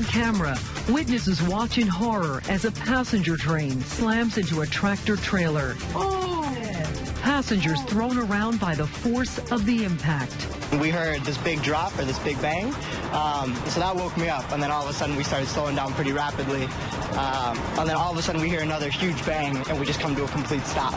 On camera, witnesses watch in horror as a passenger train slams into a tractor trailer. Passengers thrown around by the force of the impact. We heard this big drop or this big bang, so that woke me up, and then all of a sudden we started slowing down pretty rapidly, and then all of a sudden we hear another huge bang, and we just come to a complete stop.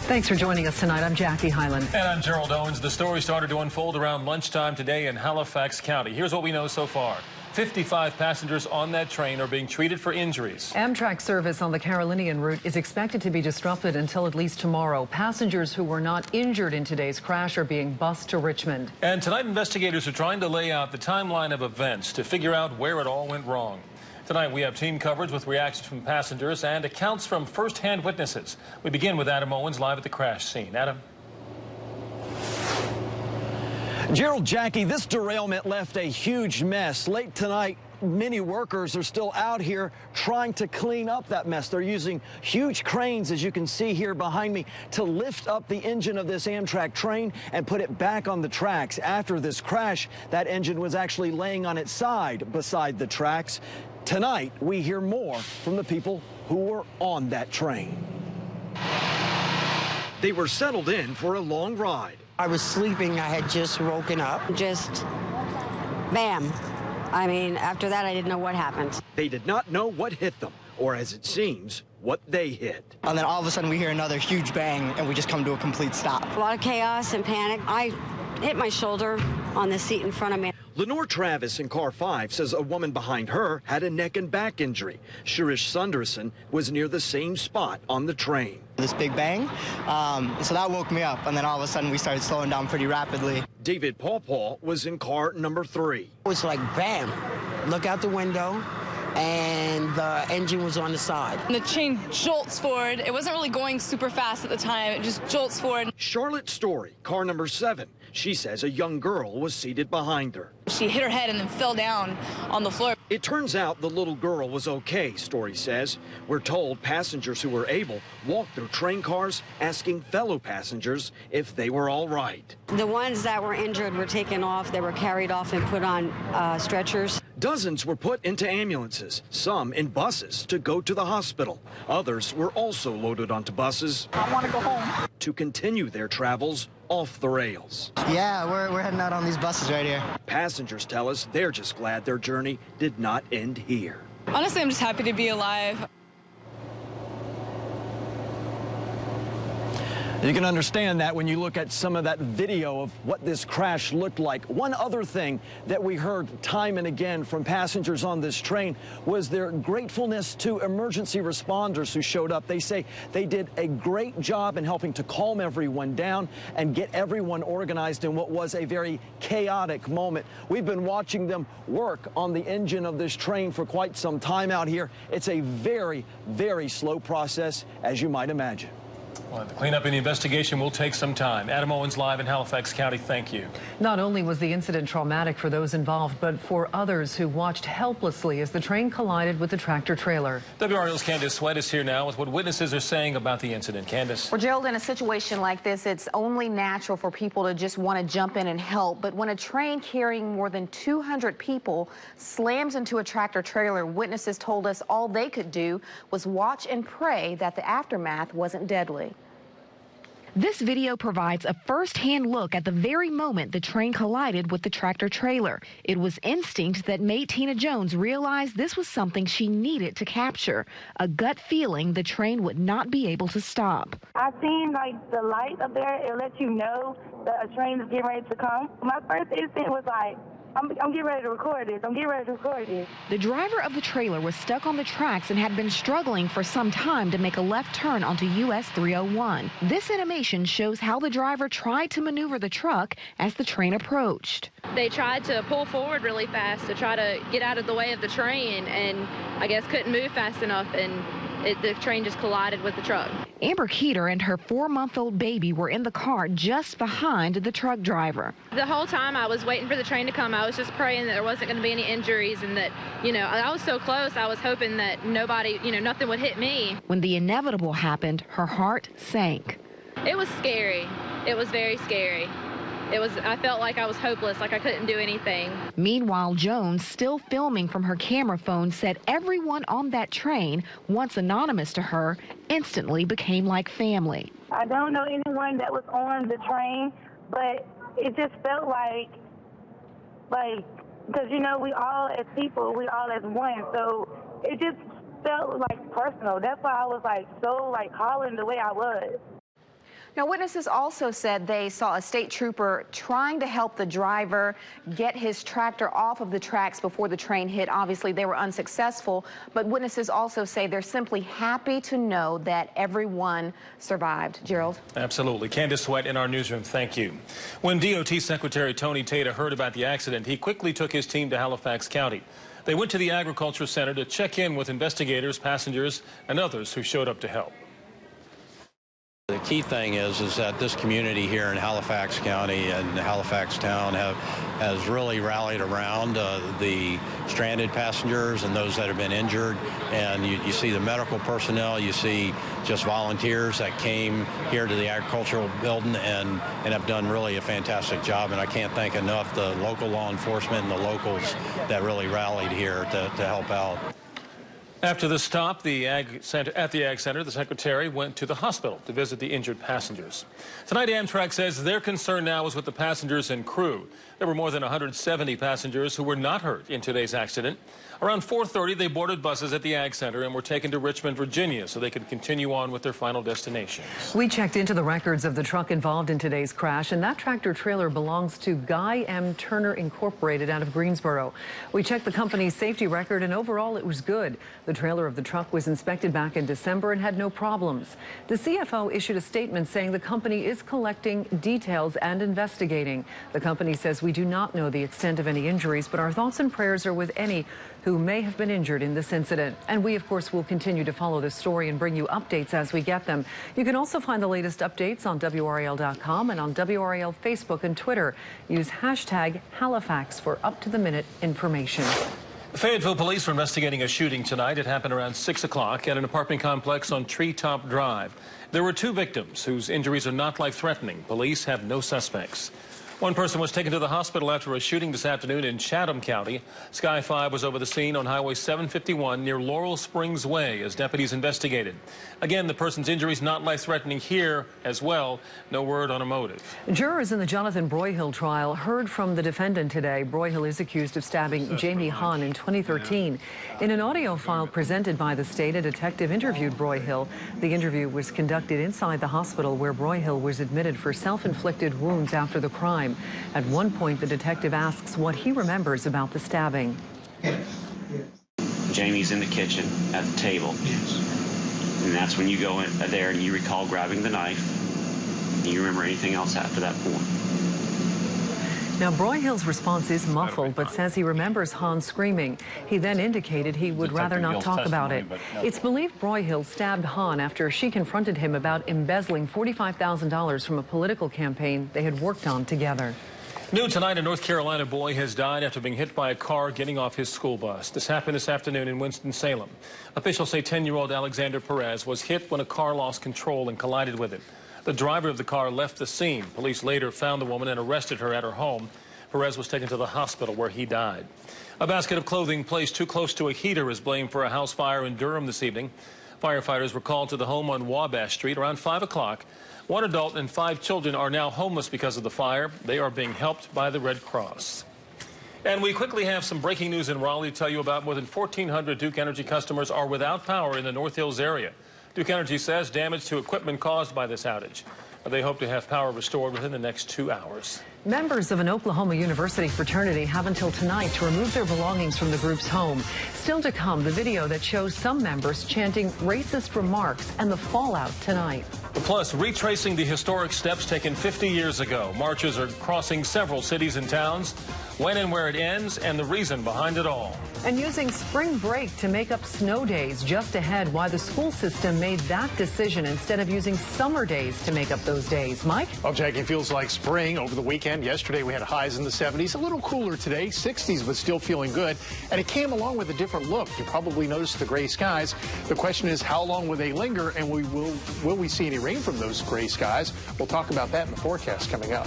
Thanks for joining us tonight. I'm Jackie Hyland. And I'm Gerald Owens. The story started to unfold around lunchtime today in Halifax County. Here's what we know so far. 55 passengers on that train are being treated for injuries. Amtrak service on the Carolinian route is expected to be disrupted until at least tomorrow. Passengers who were not injured in today's crash are being bused to Richmond. And tonight, investigators are trying to lay out the timeline of events to figure out where it all went wrong. Tonight, we have team coverage with reactions from passengers and accounts from first-hand witnesses. We begin with Adam Owens live at the crash scene. Adam. Gerald, Jackie, this derailment left a huge mess. Late tonight, many workers are still out here trying to clean up that mess. They're using huge cranes, as you can see here behind me, to lift up the engine of this Amtrak train and put it back on the tracks. After this crash, that engine was actually laying on its side beside the tracks. Tonight, we hear more from the people who were on that train. They were settled in for a long ride. I was sleeping. I had just woken up. Just bam. I mean, after that, I didn't know what happened. They did not know what hit them, or as it seems, what they hit. And then all of a sudden we hear another huge bang, and we just come to a complete stop. A lot of chaos and panic. I hit my shoulder on the seat in front of me. Lenore Travis in car 5 says a woman behind her had a neck and back injury. Shirish Sunderson was near the same spot on the train. This big bang, so that woke me up, and then all of a sudden we started slowing down pretty rapidly. David Paul was in car number 3. It was like bam. Look out the window, and the engine was on the side. The train jolts forward. It wasn't really going super fast at the time. It just jolts forward. Charlotte Story, car number 7. She says a young girl was seated behind her. She hit her head and then fell down on the floor. It turns out the little girl was okay, Story says. We're told passengers who were able walked through train cars asking fellow passengers if they were all right. The ones that were injured were taken off. They were carried off and put on stretchers. Dozens were put into ambulances, some in buses to go to the hospital. Others were also loaded onto buses. I want to go home. To continue their travels off the rails. Yeah, we're heading out on these buses right here. Passengers tell us they're just glad their journey did not end here. Honestly, I'm just happy to be alive. You can understand that when you look at some of that video of what this crash looked like. One other thing that we heard time and again from passengers on this train was their gratefulness to emergency responders who showed up. They say they did a great job in helping to calm everyone down and get everyone organized in what was a very chaotic moment. We've been watching them work on the engine of this train for quite some time out here. It's a very, very slow process, as you might imagine. Well, the cleanup and the investigation will take some time. Adam Owens live in Halifax County. Thank you. Not only was the incident traumatic for those involved, but for others who watched helplessly as the train collided with the tractor trailer. WRAL's Candace Sweat is here now with what witnesses are saying about the incident. Candace. Well, Gerald, in a situation like this, it's only natural for people to just want to jump in and help. But when a train carrying more than 200 people slams into a tractor trailer, witnesses told us all they could do was watch and pray that the aftermath wasn't deadly. This video provides a first-hand look at the very moment the train collided with the tractor trailer. It was instinct that made Tina Jones realize this was something she needed to capture, a gut feeling the train would not be able to stop. I seen like the light up there. It lets you know that a train is getting ready to come. My first instinct was like, I'm getting ready to record this. I'm getting ready to record this. The driver of the trailer was stuck on the tracks and had been struggling for some time to make a left turn onto US 301. This animation shows how the driver tried to maneuver the truck as the train approached. They tried to pull forward really fast to try to get out of the way of the train, and I guess couldn't move fast enough, and the train just collided with the truck. Amber Keeter and her 4-month-old baby were in the car just behind the truck driver. The whole time I was waiting for the train to come, I was just praying that there wasn't going to be any injuries, and that, I was so close, I was hoping that nobody, nothing would hit me. When the inevitable happened, her heart sank. It was scary. It was very scary. I felt like I was hopeless, like I couldn't do anything. Meanwhile, Jones, still filming from her camera phone, said everyone on that train, once anonymous to her, instantly became like family. I don't know anyone that was on the train, but it just felt like, because, you know, we all as people, we all as one, so it just felt like personal. That's why I was so calling the way I was. Now, witnesses also said they saw a state trooper trying to help the driver get his tractor off of the tracks before the train hit. Obviously, they were unsuccessful, but witnesses also say they're simply happy to know that everyone survived. Gerald? Absolutely. Candace Sweat in our newsroom, thank you. When DOT Secretary Tony Tata heard about the accident, he quickly took his team to Halifax County. They went to the Agriculture Center to check in with investigators, passengers, and others who showed up to help. The key thing is that this community here in Halifax County and Halifax Town has really rallied around the stranded passengers and those that have been injured. And you see the medical personnel, you see just volunteers that came here to the agricultural building and have done really a fantastic job. And I can't thank enough the local law enforcement and the locals that really rallied here to help out. After the stop at the Ag Center, the Secretary went to the hospital to visit the injured passengers. Tonight, Amtrak says their concern now is with the passengers and crew. There were more than 170 passengers who were not hurt in today's accident. Around 4:30, they boarded buses at the Ag Center and were taken to Richmond, Virginia, so they could continue on with their final destinations. We checked into the records of the truck involved in today's crash, and that tractor trailer belongs to Guy M. Turner Incorporated out of Greensboro. We checked the company's safety record, and overall it was good. The trailer of the truck was inspected back in December and had no problems. The CFO issued a statement saying the company is collecting details and investigating. The company says we do not know the extent of any injuries, but our thoughts and prayers are with any who may have been injured in this incident. And we, of course, will continue to follow this story and bring you updates as we get them. You can also find the latest updates on WRAL.com and on WRAL Facebook and Twitter. Use hashtag Halifax for up-to-the-minute information. Fayetteville police are investigating a shooting tonight. It happened around 6 o'clock at an apartment complex on Treetop Drive. There were 2 victims whose injuries are not life-threatening. Police have no suspects. One person was taken to the hospital after a shooting this afternoon in Chatham County. Sky 5 was over the scene on Highway 751 near Laurel Springs Way as deputies investigated. Again, the person's injuries not life-threatening here as well. No word on a motive. Jurors in the Jonathan Broyhill trial heard from the defendant today. Broyhill is accused of stabbing Jamie Hahn in 2013. In an audio file presented by the state, a detective interviewed Broyhill. The interview was conducted inside the hospital where Broyhill was admitted for self-inflicted wounds after the crime. At one point, the detective asks what he remembers about the stabbing. Jamie's in the kitchen at the table. Yes. And that's when you go in there and you recall grabbing the knife. Do you remember anything else after that point? Now, Broyhill's response is muffled, but says he remembers Hahn screaming. He then indicated he would rather not talk about it. It's believed Broyhill stabbed Hahn after she confronted him about embezzling $45,000 from a political campaign they had worked on together. New tonight, a North Carolina boy has died after being hit by a car getting off his school bus. This happened this afternoon in Winston-Salem. Officials say 10-year-old Alexander Perez was hit when a car lost control and collided with him. The driver of the car left the scene. Police later found the woman and arrested her at her home. Perez was taken to the hospital where he died. A basket of clothing placed too close to a heater is blamed for a house fire in Durham this evening. Firefighters were called to the home on Wabash Street around 5 o'clock. 1 adult and 5 children are now homeless because of the fire. They are being helped by the Red Cross. And we quickly have some breaking news in Raleigh to tell you about. More than 1,400 Duke Energy customers are without power in the North Hills area. Duke Energy says damage to equipment caused by this outage. They hope to have power restored within the next 2 hours. Members of an Oklahoma University fraternity have until tonight to remove their belongings from the group's home. Still to come, the video that shows some members chanting racist remarks and the fallout tonight. Plus, retracing the historic steps taken 50 years ago. Marches are crossing several cities and towns. When and where it ends and the reason behind it all. And using spring break to make up snow days. Just ahead, why the school system made that decision instead of using summer days to make up those days. Mike? Well, Jackie, it feels like spring over the weekend. Yesterday we had highs in the 70s, a little cooler today, 60s, but still feeling good. And it came along with a different look. You probably noticed the gray skies. The question is, how long will they linger, and will we see any rain from those gray skies? We'll talk about that in the forecast coming up.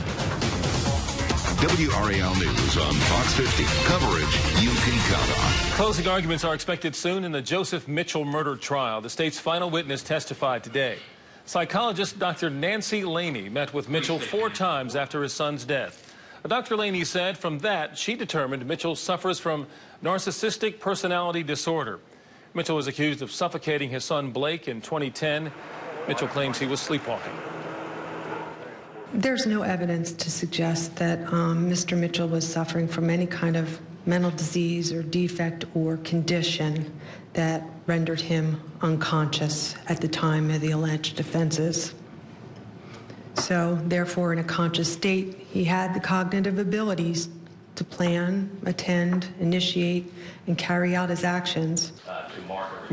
WRAL News on Fox 50. Coverage you can count on. Closing arguments are expected soon in the Joseph Mitchell murder trial. The state's final witness testified today. Psychologist Dr. Nancy Laney met with Mitchell 4 times after his son's death. Dr. Laney said from that she determined Mitchell suffers from narcissistic personality disorder. Mitchell was accused of suffocating his son Blake in 2010. Mitchell claims he was sleepwalking. There's no evidence to suggest that Mr. Mitchell was suffering from any kind of mental disease or defect or condition that rendered him unconscious at the time of the alleged offenses. So, therefore, in a conscious state, he had the cognitive abilities to plan, attend, initiate, and carry out his actions.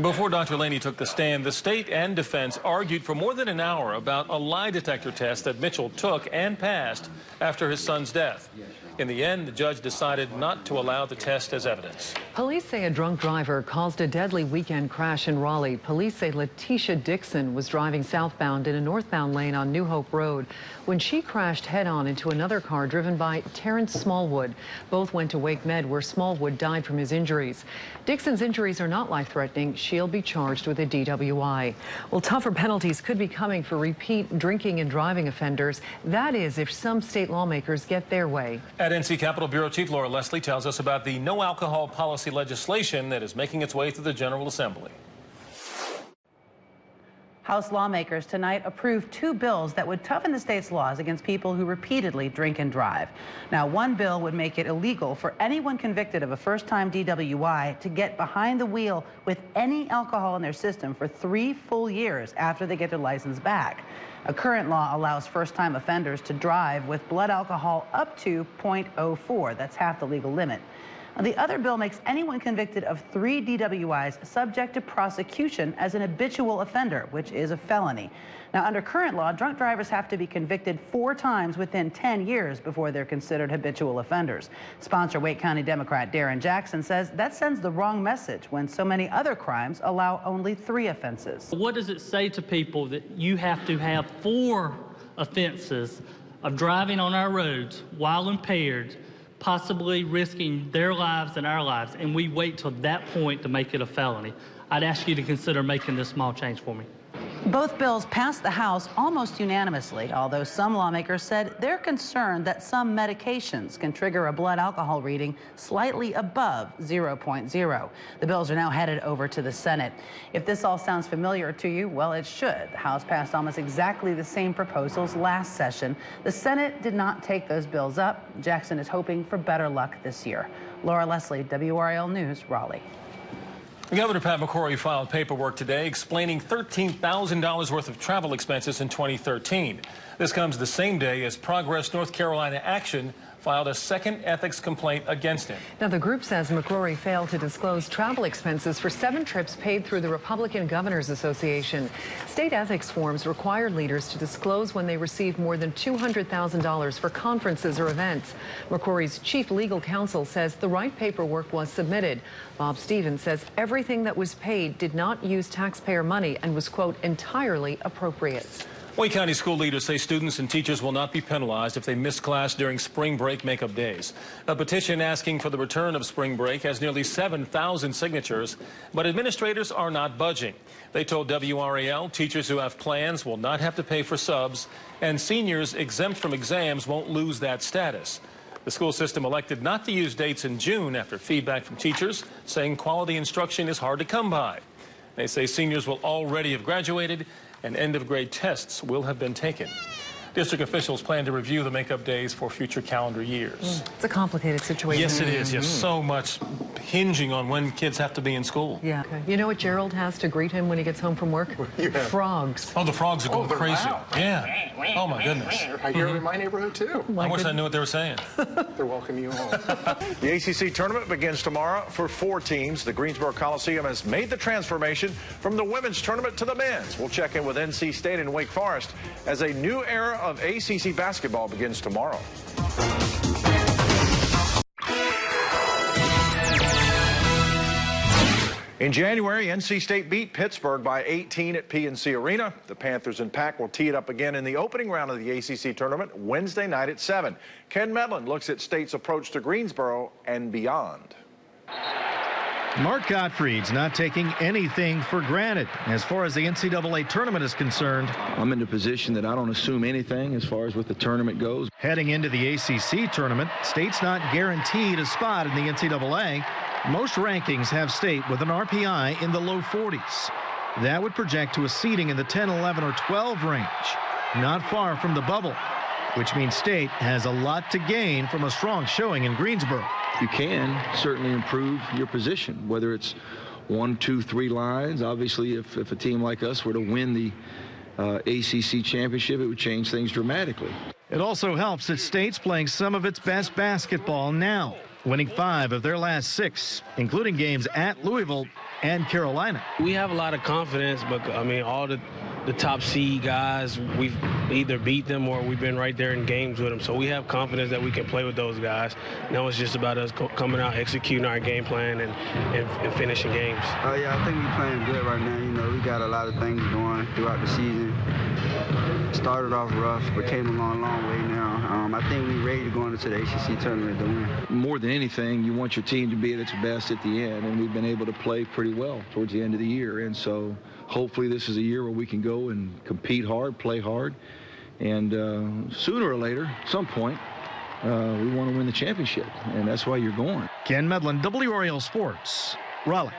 Before Dr. Laney took the stand, the state and defense argued for more than an hour about a lie detector test that Mitchell took and passed after his son's death. In the end, the judge decided not to allow the test as evidence. Police say a drunk driver caused a deadly weekend crash in Raleigh. Police say Letitia Dixon was driving southbound in a northbound lane on New Hope Road when she crashed head-on into another car driven by Terrence Smallwood. Both went to Wake Med, where Smallwood died from his injuries. Dixon's injuries are not life-threatening. She'll be charged with a DWI. Well, tougher penalties could be coming for repeat drinking and driving offenders. That is, if some state lawmakers get their way. At NC Capitol Bureau Chief Laura Leslie tells us about the no alcohol policy legislation that is making its way through the General Assembly. House lawmakers tonight approved 2 bills that would toughen the state's laws against people who repeatedly drink and drive. Now, one bill would make it illegal for anyone convicted of a first-time DWI to get behind the wheel with any alcohol in their system for 3 full years after they get their license back. A current law allows first-time offenders to drive with blood alcohol up to 0.04. That's half the legal limit. The other bill makes anyone convicted of 3 DWIs subject to prosecution as an habitual offender, which is a felony. Now, under current law, drunk drivers have to be convicted 4 times within 10 years before they're considered habitual offenders. Sponsor Wake County Democrat Darren Jackson says that sends the wrong message when so many other crimes allow only 3 offenses. What does it say to people that you have to have 4 offenses of driving on our roads while impaired, possibly risking their lives and our lives, and we wait till that point to make it a felony? I'd ask you to consider making this small change for me. Both bills passed the House almost unanimously, although some lawmakers said they're concerned that some medications can trigger a blood alcohol reading slightly above 0.0. The bills are now headed over to the Senate. If this all sounds familiar to you, well, it should. The House passed almost exactly the same proposals last session. The Senate did not take those bills up. Jackson is hoping for better luck this year. Laura Leslie, WRAL News, Raleigh. Governor Pat McCrory filed paperwork today explaining $13,000 worth of travel expenses in 2013. This comes the same day as Progress North Carolina Action filed a second ethics complaint against him. Now, the group says McCrory failed to disclose travel expenses for 7 trips paid through the Republican Governors Association. State ethics forms required leaders to disclose when they received more than $200,000 for conferences or events. McCrory's chief legal counsel says the right paperwork was submitted. Bob Stevens says everything that was paid did not use taxpayer money and was, quote, entirely appropriate. Wake County school leaders say students and teachers will not be penalized if they miss class during spring break makeup days. A petition asking for the return of spring break has nearly 7,000 signatures, but administrators are not budging. They told WRAL teachers who have plans will not have to pay for subs, and seniors exempt from exams won't lose that status. The school system elected not to use dates in June after feedback from teachers saying quality instruction is hard to come by. They say seniors will already have graduated and end-of-grade tests will have been taken. District officials plan to review the makeup days for future calendar years. It's a complicated situation. Yes, it is. Yes, so much hinging on when kids have to be in school. Yeah. Okay. You know what Gerald has to greet him when he gets home from work? Yeah. Frogs. Oh, the frogs are going crazy. Loud. Yeah. Oh, my goodness. I hear it in my neighborhood, too. I wish I knew what they were saying. They're welcoming you home. The ACC tournament begins tomorrow for 4 teams. The Greensboro Coliseum has made the transformation from the women's tournament to the men's. We'll check in with NC State and Wake Forest as a new era of ACC basketball begins tomorrow. In January, NC State beat Pittsburgh by 18 at PNC Arena. The Panthers and Pack will tee it up again in the opening round of the ACC tournament Wednesday night at 7. Ken Medlin looks at State's approach to Greensboro and beyond. Mark Gottfried's not taking anything for granted as far as the NCAA tournament is concerned. I'm in the position that I don't assume anything as far as what the tournament goes. Heading into the ACC tournament, State's not guaranteed a spot in the NCAA. Most rankings have State with an RPI in the low 40s. That would project to a seeding in the 10, 11, or 12 range, not far from the bubble, which means State has a lot to gain from a strong showing in Greensboro. You can certainly improve your position, whether it's 1, 2, 3 lines. Obviously, if a team like us were to win the ACC championship, it would change things dramatically. It also helps that State's playing some of its best basketball now, winning 5 of their last 6, including games at Louisville and Carolina. We have a lot of confidence, but I mean, all the top seed guys, we've either beat them or we've been right there in games with them. So we have confidence that we can play with those guys. Now it's just about us coming out, executing our game plan and finishing games. Yeah, I think we're playing good right now. You know, we got a lot of things going throughout the season. Started off rough, but came along a long way now. I think we're ready to go into the ACC tournament to win. More than anything, you want your team to be at its best at the end, and we've been able to play pretty well towards the end of the year. And so hopefully this is a year where we can go and compete hard, play hard, and sooner or later, some point, we want to win the championship, and that's why you're going. Ken Medlin, WRAL Sports, Raleigh.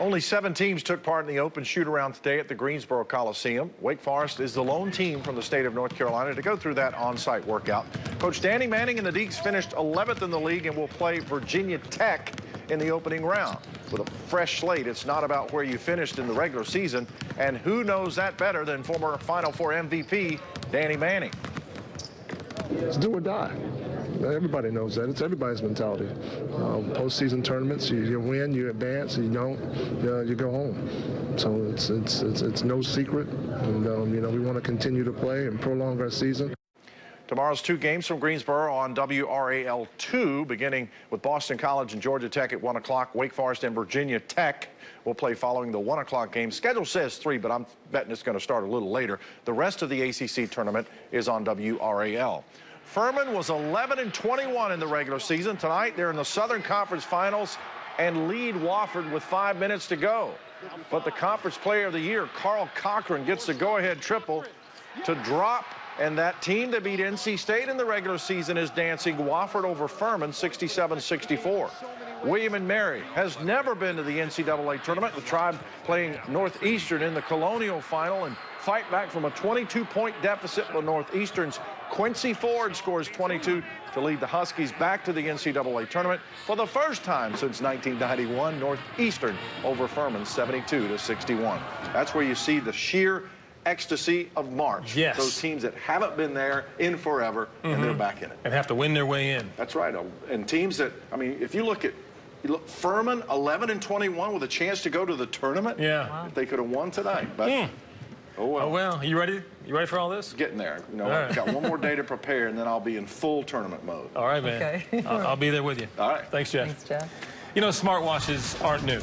Only 7 teams took part in the open shoot-around today at the Greensboro Coliseum. Wake Forest is the lone team from the state of North Carolina to go through that on-site workout. Coach Danny Manning and the Deacs finished 11th in the league and will play Virginia Tech in the opening round. With a fresh slate, it's not about where you finished in the regular season, and who knows that better than former Final Four MVP Danny Manning. It's do or die. Everybody knows that. It's everybody's mentality. Postseason tournaments, you win, you advance. You don't, you go home. So it's no secret, and you know, we want to continue to play and prolong our season. Tomorrow's 2 games from Greensboro on WRAL2, beginning with Boston College and Georgia Tech at 1 o'clock. Wake Forest and Virginia Tech will play following the 1 o'clock game. Schedule says 3, but I'm betting it's going to start a little later. The rest of the ACC tournament is on WRAL. Furman was 11-21 in the regular season. Tonight, they're in the Southern Conference Finals and lead Wofford with 5 minutes to go. But the Conference Player of the Year, Carl Cochran, gets the go-ahead triple to drop. And that team that beat NC State in the regular season is dancing Wofford over Furman 67-64. William and Mary has never been to the NCAA tournament. The Tribe playing Northeastern in the Colonial Final and fight back from a 22-point deficit. But Northeastern's Quincy Ford scores 22 to lead the Huskies back to the NCAA tournament for the first time since 1991. Northeastern over Furman 72-61. That's where you see the sheer ecstasy of March. Yes. Those teams that haven't been there in forever, and they're back in it. And have to win their way in. That's right. And teams that, I mean, if you look Furman 11-21 with a chance to go to the tournament. Yeah. Wow. If they could have won tonight. But oh well. Oh well. You ready? You ready for all this? Getting there. You know, right. I've got one more day to prepare, and then I'll be in full tournament mode. All right, man. Okay. I'll be there with you. All right. Thanks, Jeff. Thanks, Jeff. You know, smartwatches aren't new.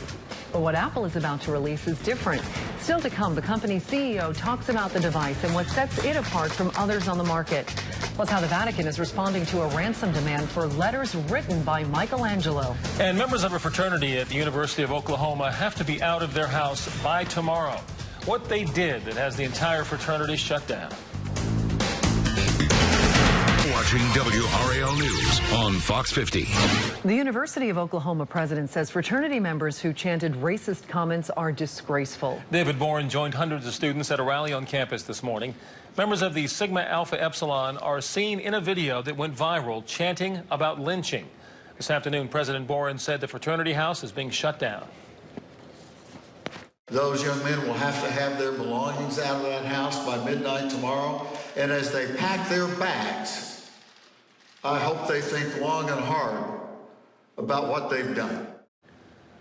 But what Apple is about to release is different. Still to come, the company's CEO talks about the device and what sets it apart from others on the market. Plus how the Vatican is responding to a ransom demand for letters written by Michelangelo. And members of a fraternity at the University of Oklahoma have to be out of their house by tomorrow. What they did that has the entire fraternity shut down. Watching WRAL News on Fox 50. The University of Oklahoma president says fraternity members who chanted racist comments are disgraceful. David Boren joined hundreds of students at a rally on campus this morning. Members of the Sigma Alpha Epsilon are seen in a video that went viral chanting about lynching. This afternoon, President Boren said the fraternity house is being shut down. Those young men will have to have their belongings out of that house by midnight tomorrow. And as they pack their bags, I hope they think long and hard about what they've done.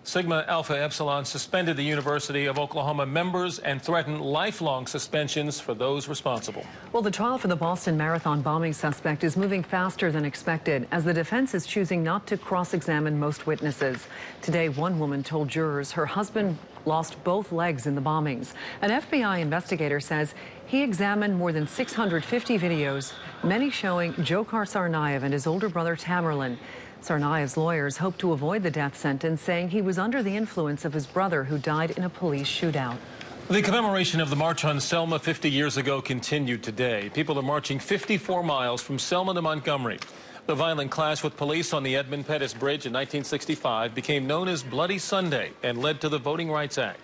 Sigma Alpha Epsilon suspended the University of Oklahoma members and threatened lifelong suspensions for those responsible. Well, the trial for the Boston Marathon bombing suspect is moving faster than expected as the defense is choosing not to cross-examine most witnesses. Today, one woman told jurors her husband lost both legs in the bombings. An FBI investigator says he examined more than 650 videos, many showing Dzhokhar Tsarnaev and his older brother Tamerlan. Tsarnaev's lawyers hope to avoid the death sentence, saying he was under the influence of his brother who died in a police shootout. The commemoration of the March on Selma 50 years ago continued today. People are marching 54 miles from Selma to Montgomery. The violent clash with police on the Edmund Pettus Bridge in 1965 became known as Bloody Sunday and led to the Voting Rights Act.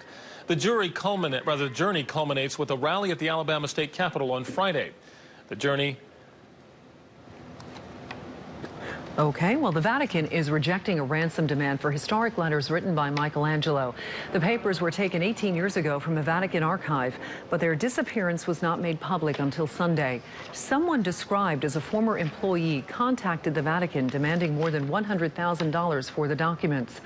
The journey culminates with a rally at the Alabama State Capitol on Friday. The journey. Okay, well, the Vatican is rejecting a ransom demand for historic letters written by Michelangelo. The papers were taken 18 years ago from a Vatican archive, but their disappearance was not made public until Sunday. Someone described as a former employee contacted the Vatican demanding more than $100,000 for the documents.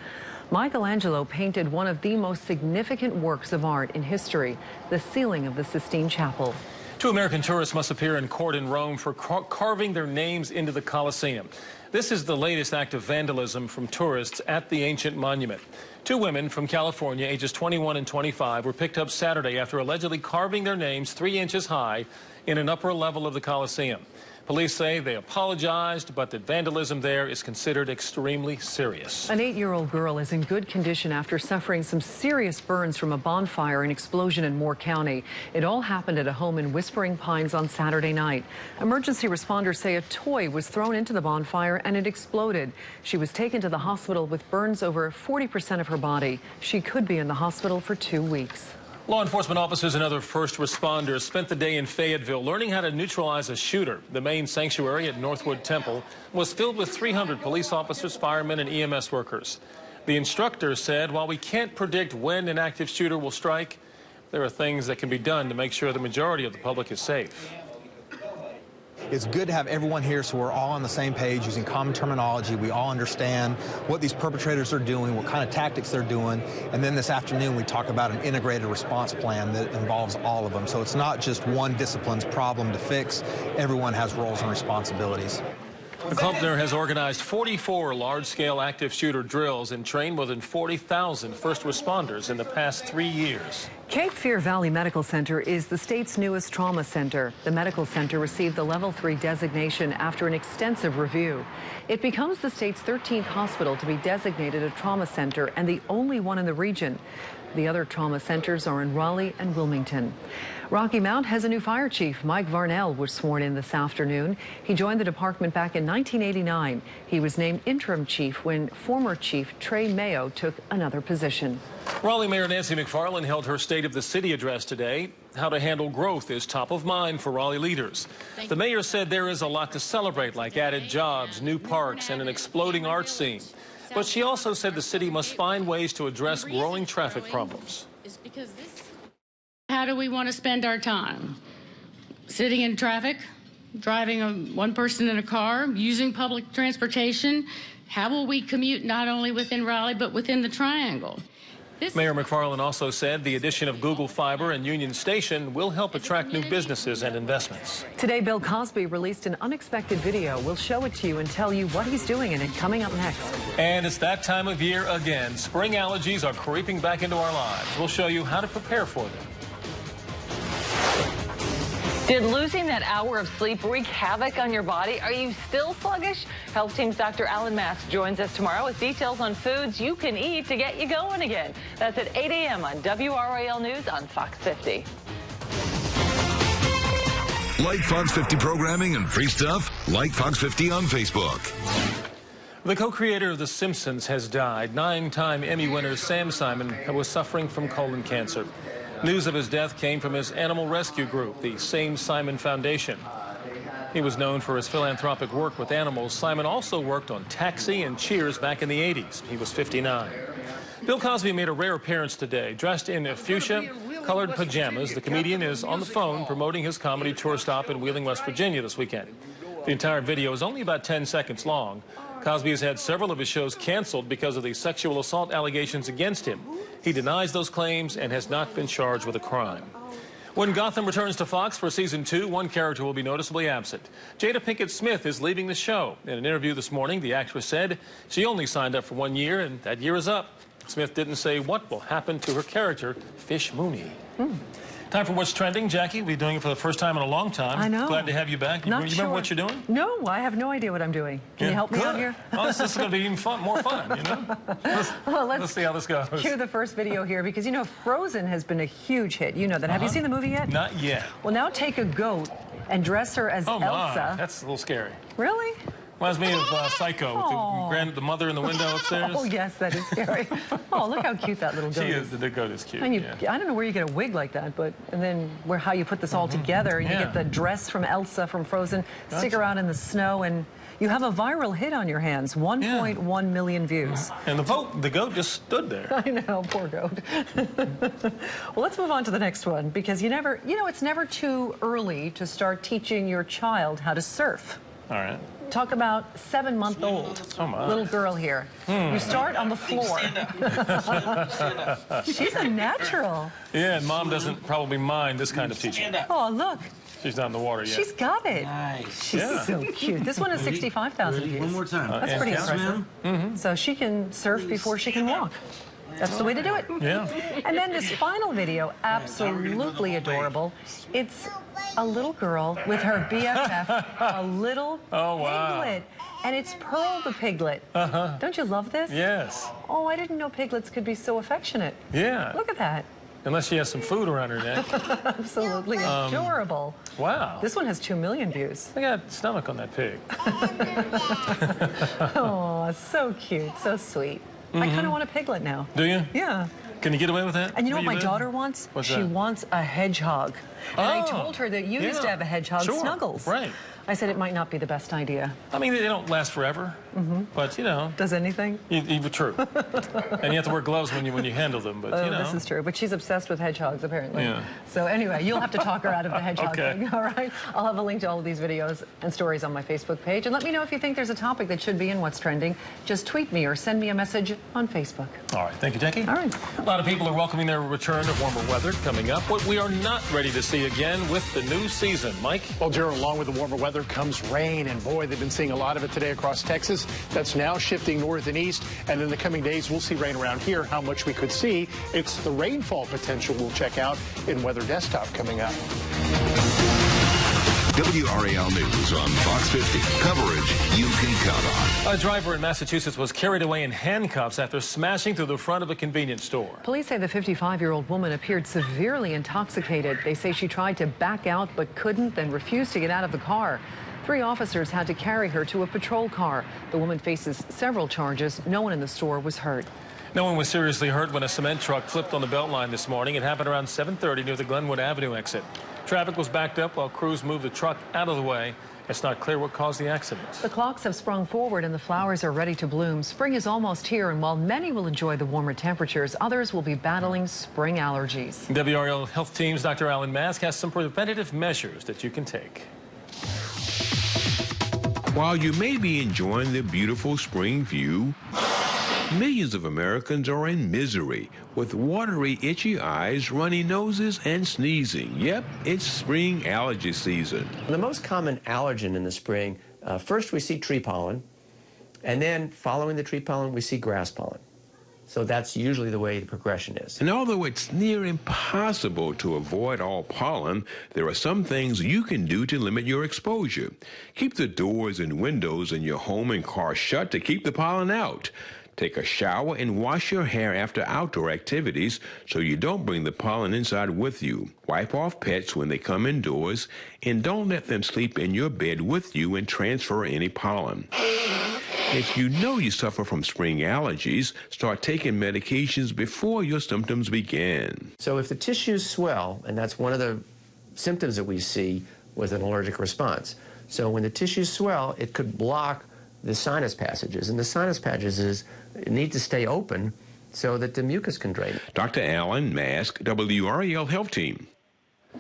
Michelangelo painted one of the most significant works of art in history, the ceiling of the Sistine Chapel. 2 American tourists must appear in court in Rome for carving their names into the Colosseum. This is the latest act of vandalism from tourists at the ancient monument. 2 women from California, ages 21 and 25, were picked up Saturday after allegedly carving their names 3 inches high in an upper level of the Colosseum. Police say they apologized, but that vandalism there is considered extremely serious. An 8-year-old girl is in good condition after suffering some serious burns from a bonfire and explosion in Moore County. It all happened at a home in Whispering Pines on Saturday night. Emergency responders say a toy was thrown into the bonfire and it exploded. She was taken to the hospital with burns over 40% of her body. She could be in the hospital for 2 weeks. Law enforcement officers and other first responders spent the day in Fayetteville learning how to neutralize a shooter. The main sanctuary at Northwood Temple was filled with 300 police officers, firemen, and EMS workers. The instructor said, while we can't predict when an active shooter will strike, there are things that can be done to make sure the majority of the public is safe. It's good to have everyone here so we're all on the same page using common terminology. We all understand what these perpetrators are doing, what kind of tactics they're doing, and then this afternoon we talk about an integrated response plan that involves all of them. So it's not just one discipline's problem to fix. Everyone has roles and responsibilities. The Klumpner has organized 44 large-scale active shooter drills and trained more than 40,000 first responders in the past 3 years. Cape Fear Valley Medical Center is the state's newest trauma center. The medical center received the Level 3 designation after an extensive review. It becomes the state's 13th hospital to be designated a trauma center and the only one in the region. The other trauma centers are in Raleigh and Wilmington. Rocky Mount has a new fire chief. Mike Varnell was sworn in this afternoon. He joined the department back in 1989. He was named interim chief when former chief Trey Mayo took another position. Raleigh Mayor Nancy McFarland held her State of the City address today. How to handle growth is top of mind for Raleigh leaders. The mayor said there is a lot to celebrate, like added jobs, new parks, and an exploding arts scene. But she also said the city must find ways to address growing traffic problems. How do we want to spend our time? Sitting in traffic, driving one person in a car, using public transportation? How will we commute not only within Raleigh, but within the Triangle? Mayor McFarland also said the addition of Google Fiber and Union Station will help attract new businesses and investments. Today, Bill Cosby released an unexpected video. We'll show it to you and tell you what he's doing in it coming up next. And it's that time of year again. Spring allergies are creeping back into our lives. We'll show you how to prepare for them. Did losing that hour of sleep wreak havoc on your body? Are you still sluggish? Health Team's Dr. Alan Mask joins us tomorrow with details on foods you can eat to get you going again. That's at 8 a.m. on WRAL News on Fox 50. Like Fox 50 programming and free stuff? Like Fox 50 on Facebook. The co-creator of The Simpsons has died. 9-time Emmy winner Sam Simon was suffering from colon cancer. News of his death came from his animal rescue group, the Same Simon Foundation. He was known for his philanthropic work with animals. Simon also worked on Taxi and Cheers back in the 80s. He was 59. Bill Cosby made a rare appearance today. Dressed in fuchsia-colored pajamas, the comedian is on the phone promoting his comedy tour stop in Wheeling, West Virginia this weekend. The entire video is only about 10 seconds long. Cosby has had several of his shows canceled because of the sexual assault allegations against him. He denies those claims and has not been charged with a crime. When Gotham returns to Fox for season 2, one character will be noticeably absent. Jada Pinkett Smith is leaving the show. In an interview this morning, the actress said she only signed up for 1 year, and that year is up. Smith didn't say what will happen to her character, Fish Mooney. Time for What's Trending. Jackie, we're doing it for the first time in a long time. I know. Glad to have you back. You remember what you're doing? No, I have no idea what I'm doing. Can you help me out here? Oh, this is going to be even more fun, you know? Let's see how this goes. Cue the first video here because, you know, Frozen has been a huge hit. You know that. Have you seen the movie yet? Not yet. Well, now take a goat and dress her as Elsa. My. That's a little scary. Really? Reminds me of Psycho with the mother in the window upstairs. Oh, yes, that is scary. Oh, look how cute that little goat is. The goat is cute. And I don't know where you get a wig like that, but and then how you put this all together, and you get the dress from Elsa from Frozen, stick her out in the snow, and you have a viral hit on your hands. 1.1 million views. And the goat just stood there. I know, poor goat. Well, let's move on to the next one because it's never too early to start teaching your child how to surf. All right. Talk about 7-month-old little girl here. You start on the floor. She's a natural. Yeah, and Mom doesn't probably mind this kind of teaching. Oh, look. She's not in the water yet. She's got it. Nice. She's so cute. This one is 65,000 views. One more time. That's pretty impressive. So she can surf before she can walk. That's the way to do it. Yeah. And then this final video, absolutely adorable. It's a little girl with her BFF, a little piglet. And it's Pearl the piglet. Don't you love this? Yes. Oh, I didn't know piglets could be so affectionate. Yeah. Look at that. Unless she has some food around her neck. Absolutely adorable. Wow. This one has 2 million views. Look at that stomach on that pig. Oh, so cute, so sweet. I kind of want a piglet now. Do you? Yeah. Can you get away with that? And you know what my daughter wants? She wants a hedgehog. And I told her that you used to have a hedgehog, Snuggles. Right. I said it might not be the best idea. I mean, they don't last forever, but, you know. Does anything? True. And you have to wear gloves when you handle them, but, you know. This is true. But she's obsessed with hedgehogs, apparently. Yeah. So anyway, you'll have to talk her out of the hedgehog Okay. thing, all right? I'll have a link to all of these videos and stories on my Facebook page. And let me know if you think there's a topic that should be in What's Trending. Just tweet me or send me a message on Facebook. All right. Thank you, Jackie. All right. A lot of people are welcoming their return of warmer weather coming up. What we are not ready to see again with the new season. Mike? Well, Gerald, along with the warmer weather comes rain, and boy, they've been seeing a lot of it today across Texas. That's now shifting north and east, and in the coming days, we'll see rain around here. How much we could see, it's the rainfall potential we'll check out in Weather Desktop coming up. WRAL News on Fox 50. Coverage you can count on. A driver in Massachusetts was carried away in handcuffs after smashing through the front of a convenience store. Police say the 55-year-old woman appeared severely intoxicated. They say she tried to back out but couldn't, then refused to get out of the car. 3 officers had to carry her to a patrol car. The woman faces several charges. No one in the store was hurt. No one was seriously hurt when a cement truck flipped on the Beltline this morning. It happened around 7:30 near the Glenwood Avenue exit. Traffic was backed up while crews moved the truck out of the way. It's not clear what caused the accident. The clocks have sprung forward and the flowers are ready to bloom. Spring is almost here, and while many will enjoy the warmer temperatures, others will be battling spring allergies. WRAL Health Team's Dr. Alan Mask has some preventative measures that you can take. While you may be enjoying the beautiful spring view, millions of Americans are in misery with watery, itchy eyes, runny noses, and sneezing. Yep, it's spring allergy season. The most common allergen in the spring, first we see tree pollen, and then following the tree pollen, we see grass pollen. So that's usually the way the progression is. And although it's near impossible to avoid all pollen, there are some things you can do to limit your exposure. Keep the doors and windows in your home and car shut to keep the pollen out. Take a shower and wash your hair after outdoor activities so you don't bring the pollen inside with you. Wipe off pets when they come indoors, and don't let them sleep in your bed with you and transfer any pollen. If you know you suffer from spring allergies, start taking medications before your symptoms begin. So if the tissues swell, and that's one of the symptoms that we see with an allergic response. So when the tissues swell, it could block the sinus passages, and the sinus passages need to stay open so that the mucus can drain. Dr. Alan Mask, WRAL Health Team.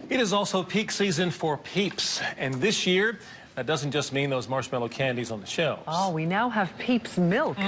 It is also peak season for Peeps, and this year, That doesn't just mean those marshmallow candies on the shelves. Oh, we now have Peeps milk.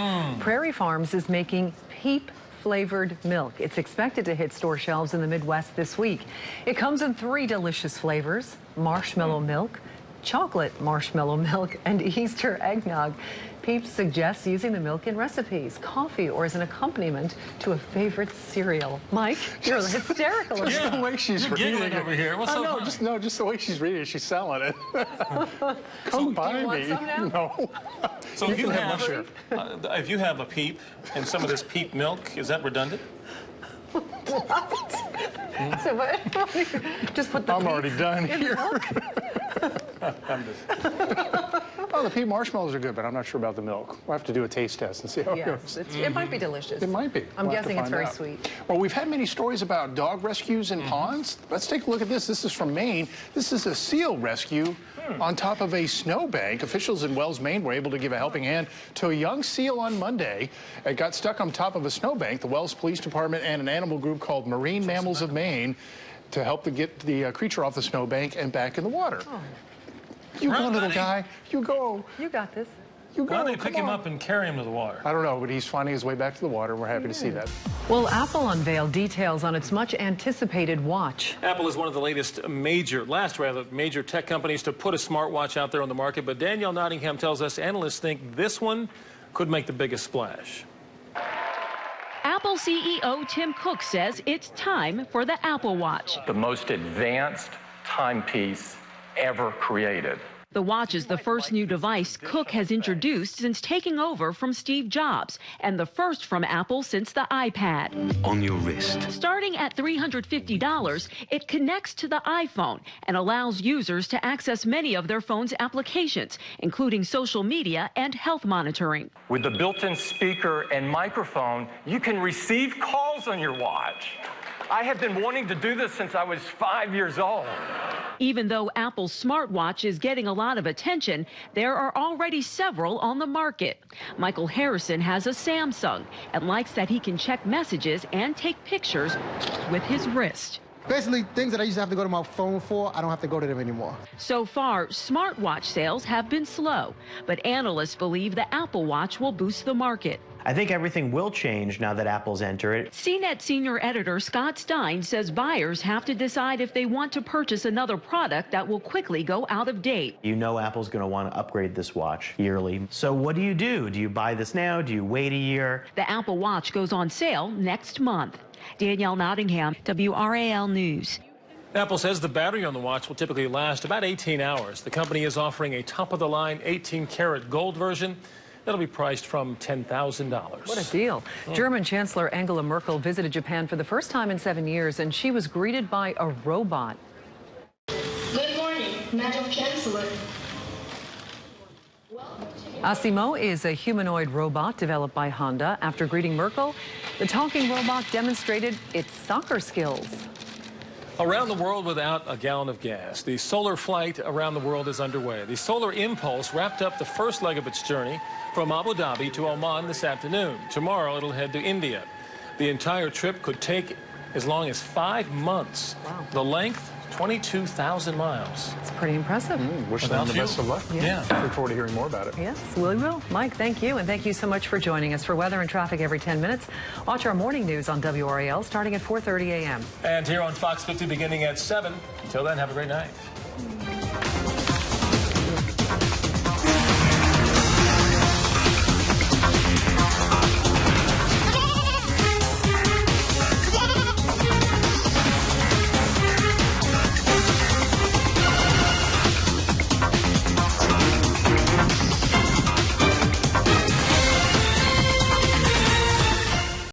Prairie Farms is making Peep flavored milk. It's expected to hit store shelves in the Midwest this week. It comes in 3 delicious flavors: marshmallow milk, chocolate marshmallow milk, and Easter eggnog. Peeps suggests using the milk in recipes, coffee, or as an accompaniment to a favorite cereal. Mike, you're hysterical. Just the way she's reading it over here. What's so funny? just the way she's reading it. She's selling it. Come by do you want me. some now? No. So if you have a Peep and some of this Peep milk, is that redundant? What? So what? Just put the I'm already done in here. I'm just... Oh, the Peep marshmallows are good, but I'm not sure about the milk. We'll have to do a taste test and see how it Yes, goes. it might be delicious. It might be. I'm We'll have to guessing it's find very out. sweet. Well, we've had many stories about dog rescues in ponds. Let's take a look at this. This is from Maine. This is a seal rescue on top of a snowbank. Officials in Wells, Maine were able to give a helping hand to a young seal on Monday. It got stuck on top of a snowbank. The Wells Police Department and an animal group called Marine Mammals of Maine to help to get the creature off the snowbank and back in the water. Oh. You go, little guy. You go. You got this. You go. Why don't they pick him up and carry him to the water? I don't know, but he's finding his way back to the water. We're happy to see that. Well, Apple unveiled details on its much anticipated watch. Apple is one of the latest major tech companies to put a smartwatch out there on the market, but Danielle Nottingham tells us analysts think this one could make the biggest splash. Apple CEO Tim Cook says it's time for the Apple Watch. The most advanced timepiece ever created. The watch is the first new device Cook has introduced since taking over from Steve Jobs, and the first from Apple since the iPad. On your wrist. Starting at $350, it connects to the iPhone and allows users to access many of their phone's applications, including social media and health monitoring. With the built-in speaker and microphone, you can receive calls on your watch. I have been wanting to do this since I was 5 years old. Even though Apple's smartwatch is getting a lot of attention, there are already several on the market. Michael Harrison has a Samsung and likes that he can check messages and take pictures with his wrist. Basically, things that I used to have to go to my phone for, I don't have to go to them anymore. So far, smartwatch sales have been slow, but analysts believe the Apple Watch will boost the market. I think everything will change now that Apple's entered it. CNET senior editor Scott Stein says buyers have to decide if they want to purchase another product that will quickly go out of date. You know Apple's going to want to upgrade this watch yearly. So what do? Do you buy this now? Do you wait a year? The Apple Watch goes on sale next month. Danielle Nottingham, WRAL News. Apple says the battery on the watch will typically last about 18 hours. The company is offering a top-of-the-line 18-karat gold version. That'll be priced from $10,000. What a deal. German Chancellor Angela Merkel visited Japan for the first time in 7 years, and she was greeted by a robot. Good morning, Madam Chancellor. Asimo is a humanoid robot developed by Honda. After greeting Merkel, the talking robot demonstrated its soccer skills. Around the world without a gallon of gas. The solar flight around the world is underway. The Solar Impulse wrapped up the first leg of its journey from Abu Dhabi to Oman this afternoon. Tomorrow it'll head to India. The entire trip could take as long as 5 months. Wow. The length, 22,000 miles. It's pretty impressive. Wish them the best of luck. Yeah. Look forward to hearing more about it. Yes, we will. Mike, thank you. And thank you so much for joining us. For weather and traffic every 10 minutes, watch our morning news on WRAL starting at 4:30 a.m. And here on Fox 50 beginning at 7. Until then, have a great night.